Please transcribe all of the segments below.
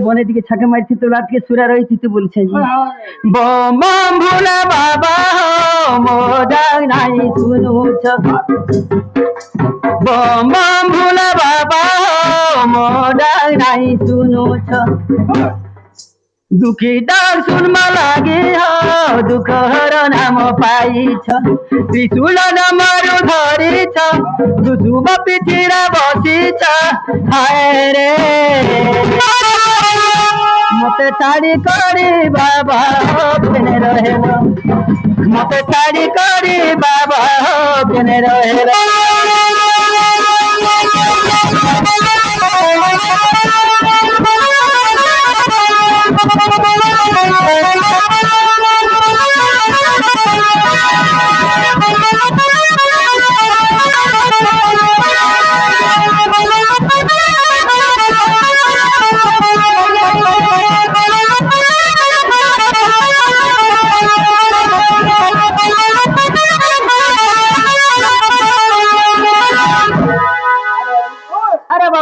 বনের দিকে ছাকে মারছি তো আজকে সুরা রয়েছি তুই বলছিস বম ভোলা বাবা মোডাং নাই শুনুছ বম ভোলা বাবা মোডাং নাই শুনুছ দুঃখী ডাক শুনমা লাগে দুঃখর নাম পাইছ ত্রিশূল নামারু ধরিছ দুসুব পিঠিরা বসিছ হায় রে মতে ছাড়ি করি বাবা কেনে রহেল মতে ছাড়ি করি বাবা কেনে রহেল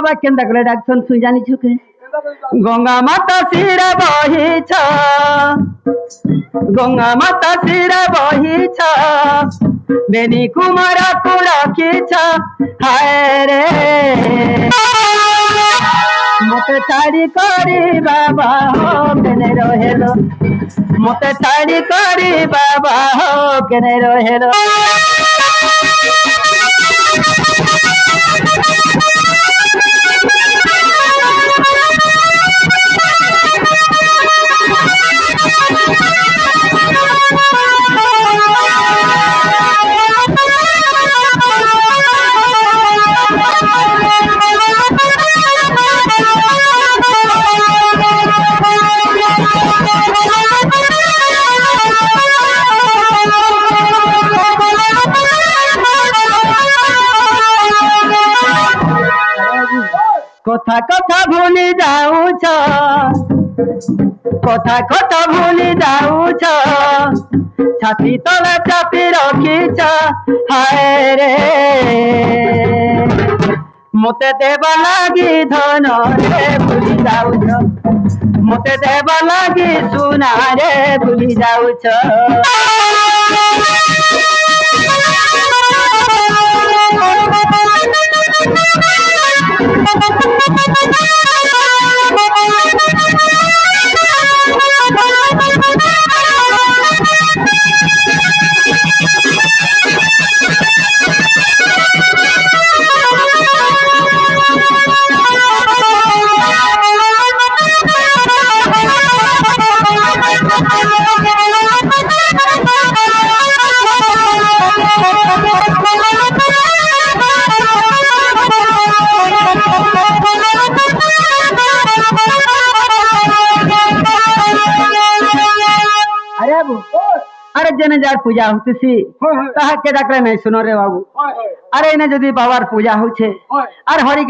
বাবা কেন্দা করে ডাকছন তুই জানিছ কে গঙ্গা মাতা শিরা বহিছ গঙ্গা মাতা শিরা বহিছ বেনি কুমার কু রাখিছ হায় রে মতে ছাড়ি করি বাবা কেনে রহেল মতে ছাড়ি করি বাবা কেনে রহেল কথা কথা ভুলি যাউছ কথা কথা ভুলি যাউছ ছাতি তলে চাপি রখিছ হায় রে মতে দেবা লাগি ধন রে ভুলি যাউছ মতে দেবা লাগি সোনা রে ভুলি যাউছ अरे जने जार पूजा होती ताहा के डाकले नहीं सुनो रे बाबू अरे इन्हें जदि बाबार पूजा होछे और हरि के